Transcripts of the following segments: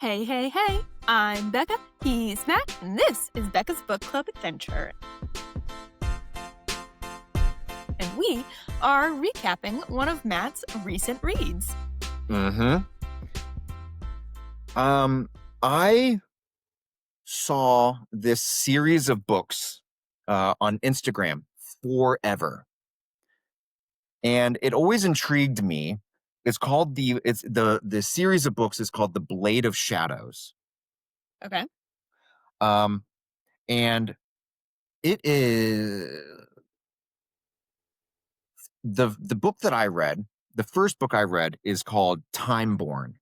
Hey, hey, hey, I'm Becca, he's Matt, and this is Becca's Book Club Adventure. And we are recapping one of Matt's recent reads. I saw this series of books on Instagram forever. And it always intrigued me. The series of books is called The Blade of Shadows. Okay. And it is the book that I read, the first book I read is called Timeborne,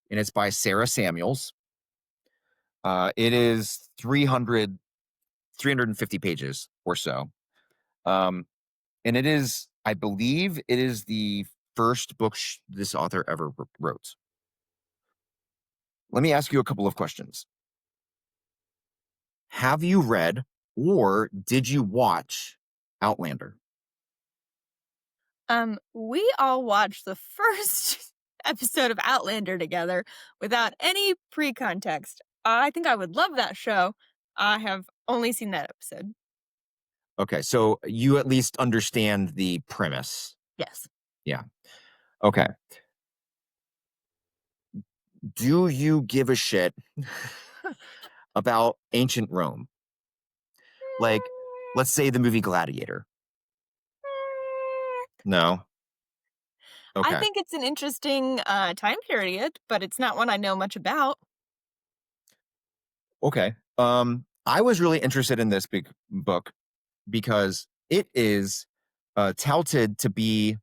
and it's by Sara Samuels. It is 350 pages or so. And it is, I believe it is the first book this author ever wrote. Let me ask you a couple of questions. Have you read or did you watch Outlander? We all watched the first episode of Outlander together without any pre-context. I think I would love that show. I have only seen that episode. Okay, so you at least understand the premise. Yes. Yeah. Okay. Do you give a shit about ancient Rome? Like, let's say the movie Gladiator. No? Okay. I think it's an interesting time period, but it's not one I know much about. Okay. I was really interested in this big book because it is touted to be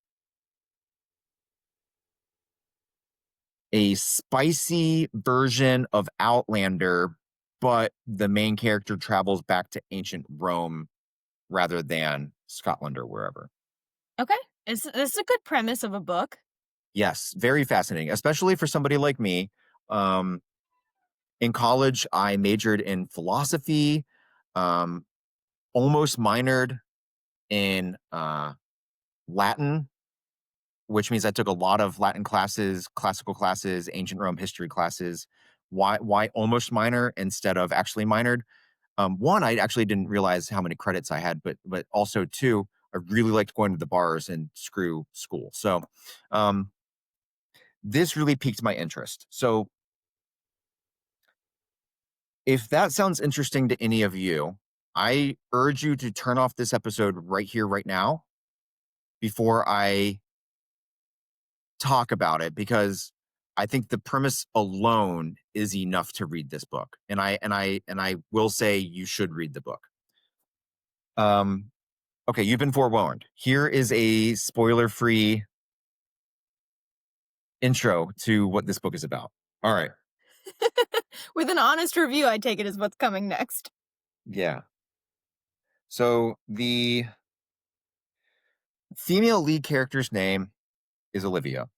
a spicy version of Outlander, but the main character travels back to ancient Rome rather than Scotland or wherever. Okay. This is a good premise of a book. Yes, very fascinating, especially for somebody like me. In college, I majored in philosophy, almost minored in Latin, which means I took a lot of Latin classes, classical classes, ancient Rome history classes. Why almost minor instead of actually minored? One, I actually didn't realize how many credits I had, but also two, I really liked going to the bars and screw school. So this really piqued my interest. So if that sounds interesting to any of you, I urge you to turn off this episode right here, right now, before I talk about it, because I think the premise alone is enough to read this book. And I will say you should read the book. Okay, you've been forewarned. Here is a spoiler-free intro to what this book is about. All right. With an honest review, I take it is what's coming next. Yeah. So the female lead character's name is Olivia.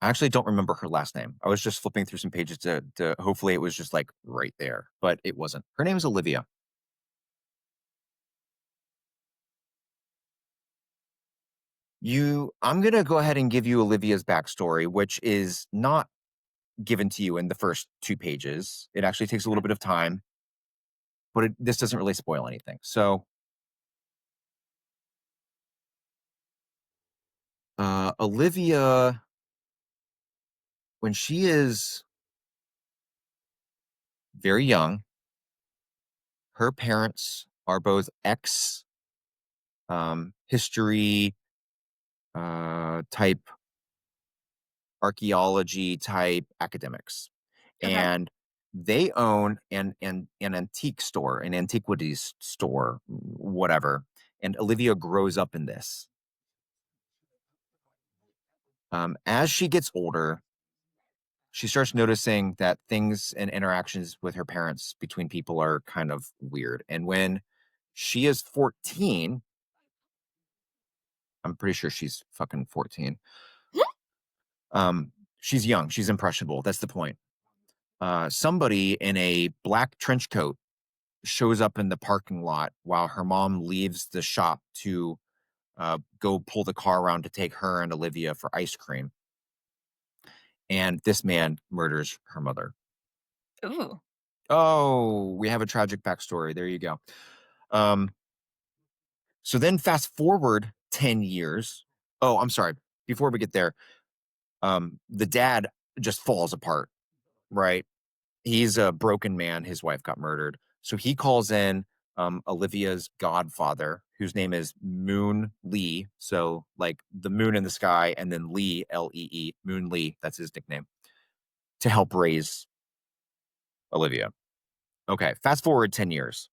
I actually don't remember her last name. I was just flipping through some pages to hopefully it was just like right there, but it wasn't. Her name is Olivia. I'm going to go ahead and give you Olivia's backstory, which is not given to you in the first 2 pages. It actually takes a little bit of time, but this doesn't really spoil anything. So Olivia, when she is very young, her parents are both ex history type, archaeology type academics. Okay. And they own an antique store, an antiquities store, whatever. And Olivia grows up in this. As she gets older, she starts noticing that things and interactions with her parents between people are kind of weird. And when she is 14, I'm pretty sure she's fucking 14. She's young. She's impressionable. That's the point. Somebody in a black trench coat shows up in the parking lot while her mom leaves the shop to go pull the car around to take her and Olivia for ice cream. and this man murders her mother. Ooh. Oh, we have a tragic backstory. There you go. Um, so then fast forward 10 years. Oh, I'm sorry. Before we get there, the dad just falls apart, right? He's a broken man. His wife got murdered. So he calls in Olivia's godfather, whose name is Moon Lee. So, like the moon in the sky, and then Lee, Lee, Moon Lee. That's his nickname, to help raise Olivia. Okay, fast forward 10 years.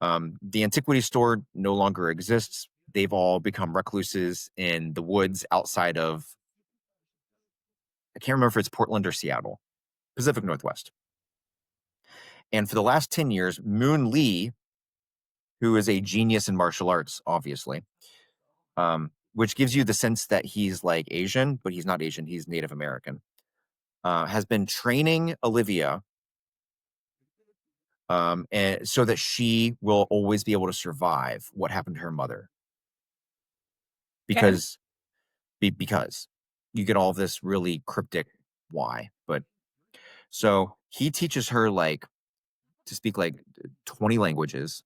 The antiquity store no longer exists. They've all become recluses in the woods outside of, I can't remember if it's Portland or Seattle, Pacific Northwest. And for the last 10 years, Moon Lee, who is a genius in martial arts, obviously, which gives you the sense that he's like Asian, but he's not Asian, he's Native American, has been training Olivia and so that she will always be able to survive what happened to her mother. Okay. Because you get all this really cryptic why. But so he teaches her like to speak like 20 languages,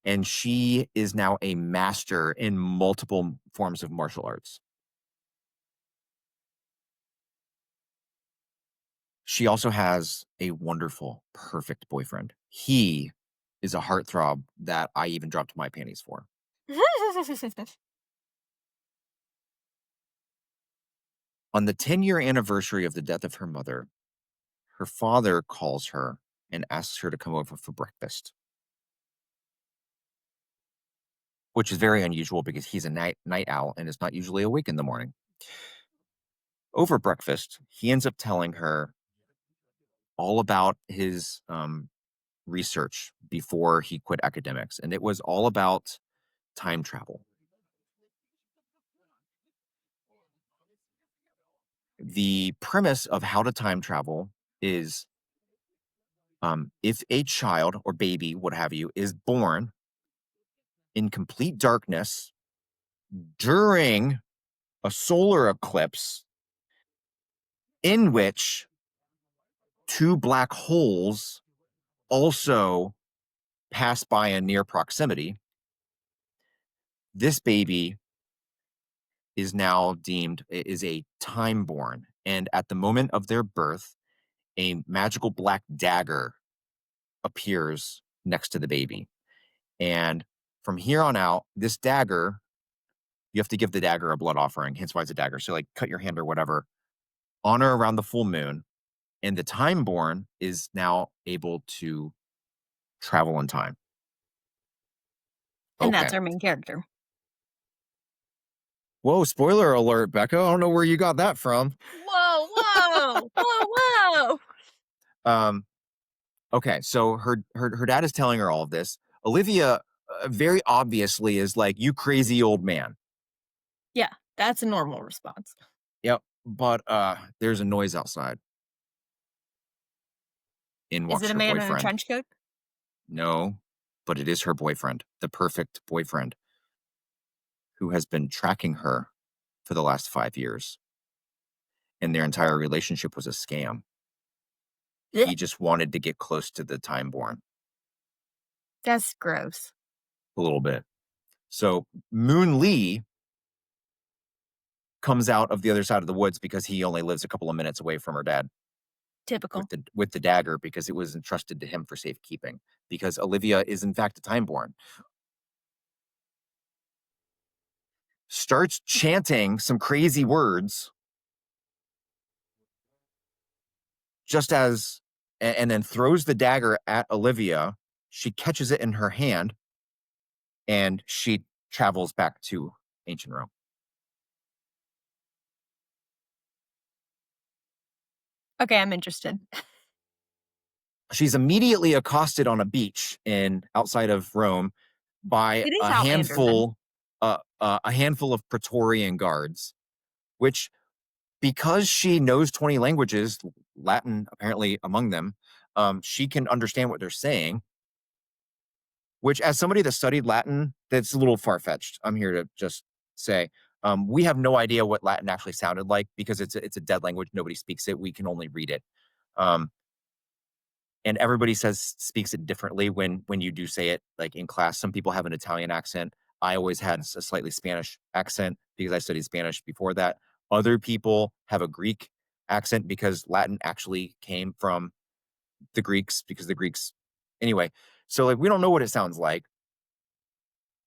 and she is now a master in multiple forms of martial arts. She also has a wonderful, perfect boyfriend. He is a heartthrob that I even dropped my panties for. On the 10-year anniversary of the death of her mother, her father calls her and asks her to come over for breakfast, which is very unusual because he's a night owl and is not usually awake in the morning. Over breakfast, he ends up telling her all about his research before he quit academics, and it was all about time travel. The premise of how to time travel is if a child or baby, what have you, is born in complete darkness during a solar eclipse in which two black holes also pass by in near proximity, this baby is now deemed is a timeborne. And at the moment of their birth, a magical black dagger appears next to the baby. And from here on out, this dagger, you have to give the dagger a blood offering, hence why it's a dagger. So, like, cut your hand or whatever, honor around the full moon. And the timeborn is now able to travel in time. And that's Okay. our main character. Whoa, spoiler alert, Becca. I don't know where you got that from. Whoa, whoa, whoa, whoa. Um, okay, so her dad is telling her all of this. Olivia very obviously is like, "You crazy old man." Yeah, that's a normal response. Yep. But there's a noise outside. In Is it walks a her man in a boyfriend. trench coat? No, but it is her boyfriend, the perfect boyfriend who has been tracking her for the last 5 years. And their entire relationship was a scam. Blech, He just wanted to get close to the timeborn that's gross. a little bit. So Moon Lee comes out of the other side of the woods because he only lives a couple of minutes away from her dad Typical. with the dagger because it was entrusted to him for safekeeping. Because Olivia is in fact a timeborn. Starts chanting some crazy words just as and then throws the dagger at Olivia. She catches it in her hand and she travels back to ancient Rome. Okay, I'm interested. She's immediately accosted on a beach in outside of Rome by It is Outlander then. a handful of Praetorian guards, which because she knows 20 languages, Latin apparently among them, she can understand what they're saying. Which, as somebody that studied Latin, that's a little far fetched. I'm here to just say, We have no idea what Latin actually sounded like because it's a dead language. Nobody speaks it. We can only read it. Um, and everybody speaks it differently when you do say it like in class. Some people have an Italian accent. I always had a slightly Spanish accent because I studied Spanish before that. Other people have a Greek accent because Latin actually came from the Greeks because the Greeks anyway. So like we don't know what it sounds like.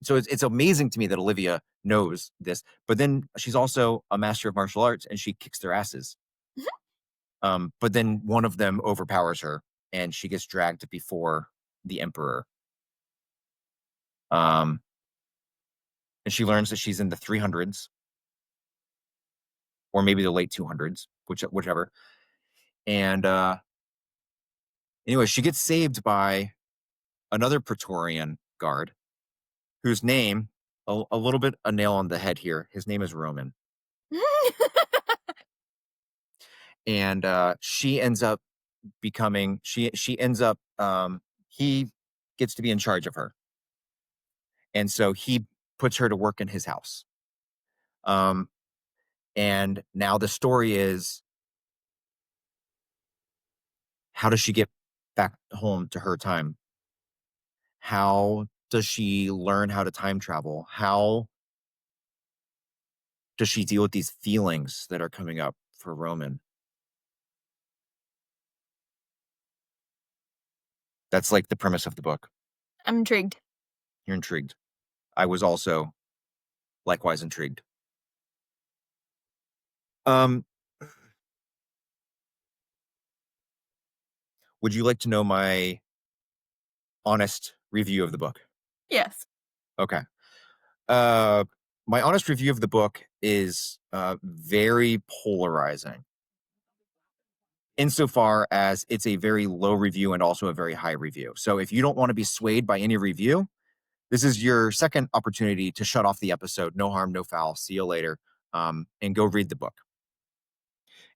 So it's amazing to me that Olivia knows this, but then she's also a master of martial arts and she kicks their asses. But then one of them overpowers her and she gets dragged before the emperor. Um, and she learns that she's in the 300s or maybe the late 200s, whichever. And anyway, she gets saved by another Praetorian guard whose name, a little bit a nail on the head here. His name is Roman. And she ends up becoming, she ends up, he gets to be in charge of her. And so he puts her to work in his house. Um, and now the story is how does she get back home to her time? How does she learn how to time travel? How does she deal with these feelings that are coming up for Roman? That's like the premise of the book. I'm intrigued. You're intrigued. I was also likewise intrigued. Um, would you like to know my honest review of the book? Yes. Okay. Uh, my honest review of the book is very polarizing insofar as it's a very low review and also a very high review. So if you don't want to be swayed by any review, this is your second opportunity to shut off the episode. No harm, no foul. See you later. And go read the book.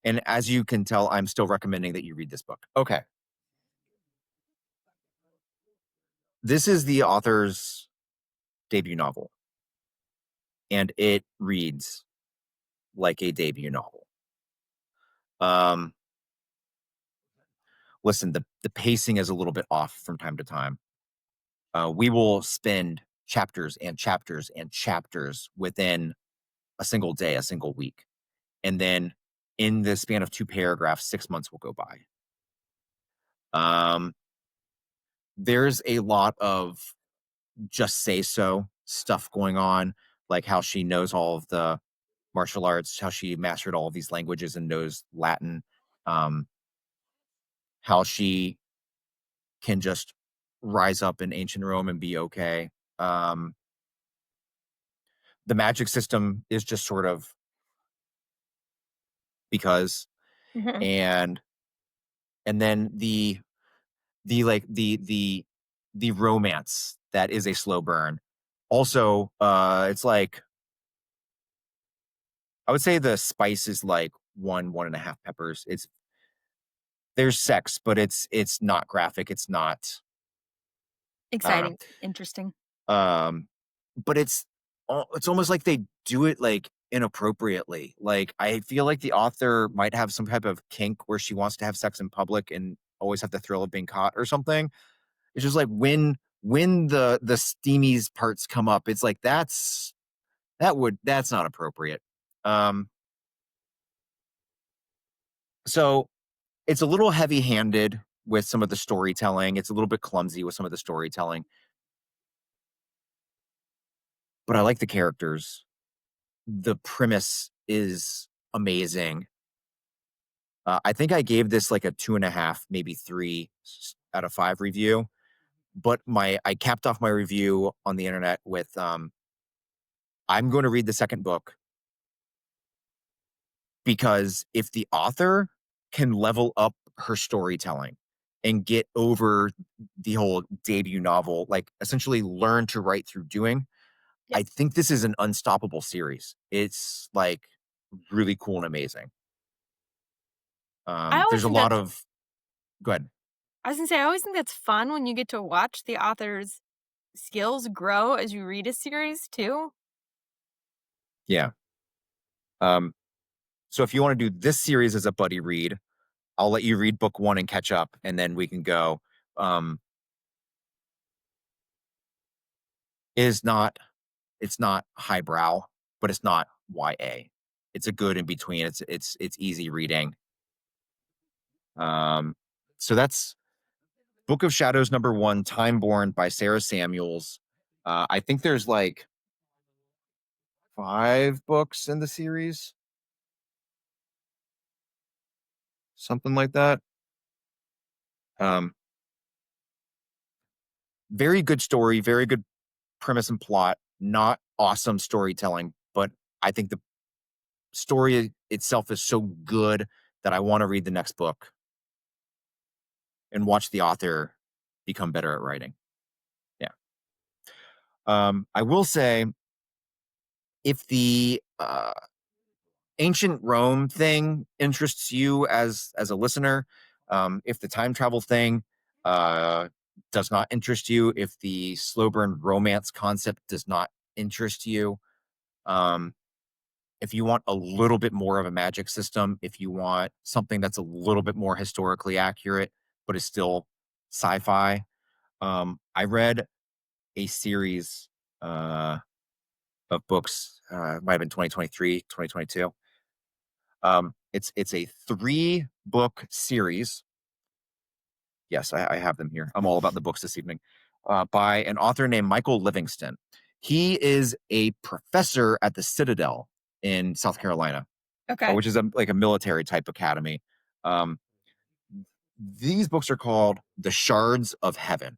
And as you can tell, I'm still recommending that you read this book. Okay. This is the author's debut novel, and it reads like a debut novel. Um, Listen, the pacing is a little bit off from time to time. We will spend chapters and chapters and chapters within a single day, a single week. And then in the span of 2 paragraphs, 6 months will go by. Um, there's a lot of just say so stuff going on, like how she knows all of the martial arts, how she mastered all of these languages and knows Latin, um, how she can just rise up in ancient Rome and be okay. Um, the magic system is just sort of because, Mhm. and then the romance that is a slow burn. Also, it's like I would say the spice is like 1.5 peppers. There's sex, but it's not graphic. It's not, I don't know. Exciting. Interesting. Um, but it's almost like they do it like inappropriately. Like I feel like the author might have some type of kink where she wants to have sex in public and always have the thrill of being caught or something. It's just like when the steamy parts come up, it's like that's not appropriate. Um, so it's a little heavy-handed with some of the storytelling. It's a little bit clumsy with some of the storytelling, but I like the characters. The premise is amazing. I think I gave this like a 2.5, maybe 3 out of 5 review. But I capped off my review on the internet with I'm going to read the second book because if the author can level up her storytelling and get over the whole debut novel, like essentially learn to write through doing, Yep. I think this is an unstoppable series. It's like really cool and amazing. I always There's a think lot that's of go ahead. I was gonna say, I always think that's fun when you get to watch the author's skills grow as you read a series too. Yeah. So if you want to do this series as a buddy read, I'll let you read book 1 and catch up, and then we can go. Is not It's not highbrow, but it's not YA. It's a good in between. It's easy reading. Um, so that's Book of Shadows #1, Timeborne by Sara Samuels. I think there's like 5 books in the series, something like that. Um, Very good story, very good premise and plot. Not awesome storytelling, but I think the story itself is so good that I want to read the next book and watch the author become better at writing. Yeah. I will say, if the ancient Rome thing interests you as a listener, if the time travel thing uh, does not interest you, if the slow burn romance concept does not interest you, um, if you want a little bit more of a magic system, if you want something that's a little bit more historically accurate but is still sci-fi, I read a series of books. It might have been 2023, 2022. It's a 3-book series. Yes, I have them here. I'm all about the books this evening. By an author named Michael Livingston. He is a professor at the Citadel in South Carolina, Okay. which is like a military type academy. Um, these books are called The Shards of Heaven,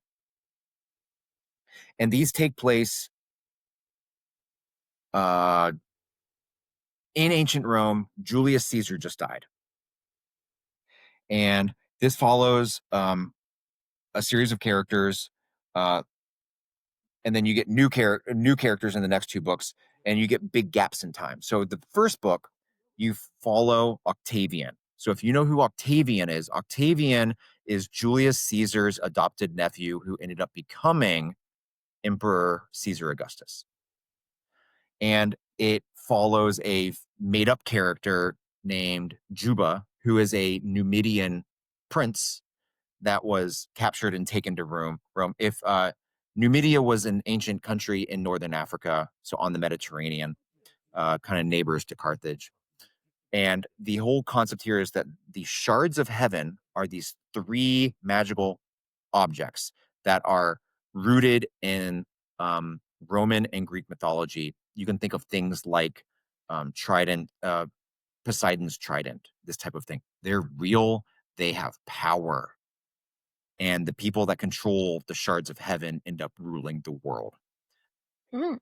and these take place uh, in ancient Rome. Julius Caesar just died, and this follows a series of characters, uh, and then you get new characters in the next 2 books, and you get big gaps in time. So the first book, you follow Octavian. So if you know who Octavian is Julius Caesar's adopted nephew who ended up becoming Emperor Caesar Augustus. And it follows a made-up character named Juba, who is a Numidian prince that was captured and taken to Rome. If Numidia was an ancient country in northern Africa, so on the Mediterranean, kind of neighbors to Carthage. And the whole concept here is that the shards of heaven are these 3 magical objects that are rooted in Roman and Greek mythology. You can think of things like trident, Poseidon's trident, this type of thing. They're real. They have power, and the people that control the shards of heaven end up ruling the world. Mm.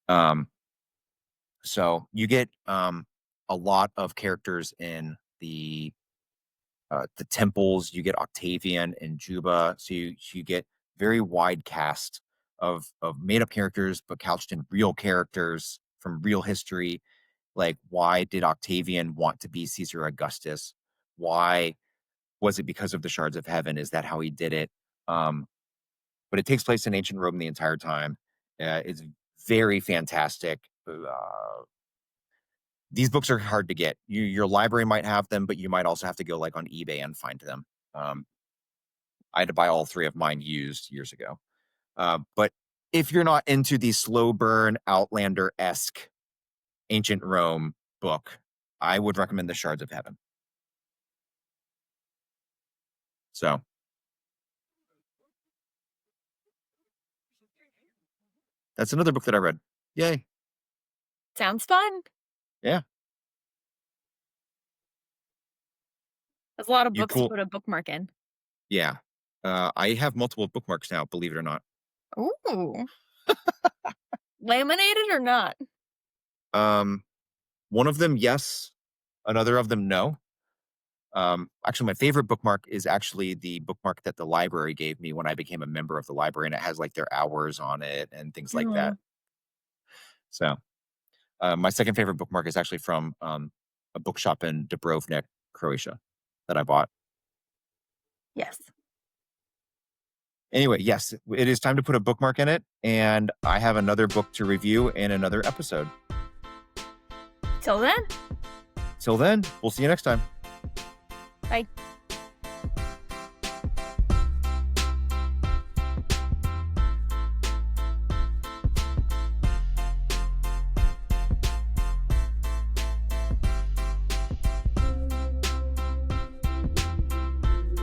Um, so you get a lot of characters in the temples. You get Octavian and Juba, so you get very wide cast of made up characters, but couched in real characters from real history. Like, why did Octavian want to be Caesar Augustus? Why was it because of the shards of heaven? Is that how he did it? But it takes place in ancient Rome the entire time. It's very fantastic. These books are hard to get. Your library might have them, but you might also have to go like on eBay and find them. I had to buy all 3 of mine used years ago. But if you're not into the slow burn Outlander-esque ancient Rome book, I would recommend The Shards of Heaven. So that's another book that I read. Yay. Sounds fun. Yeah. There's a lot of You books to cool. put a bookmark in. Yeah. I have multiple bookmarks now, believe it or not. Ooh. Laminated or not? One of them, yes. Another of them, no. Actually, my favorite bookmark is actually the bookmark that the library gave me when I became a member of the library, and it has like their hours on it and things like that. Mm. So, my second favorite bookmark is actually from a bookshop in Dubrovnik, Croatia, that I bought. Yes. Anyway, yes, it is time to put a bookmark in it, and I have another book to review in another episode. Till then, Till then, we'll see you next time. bye.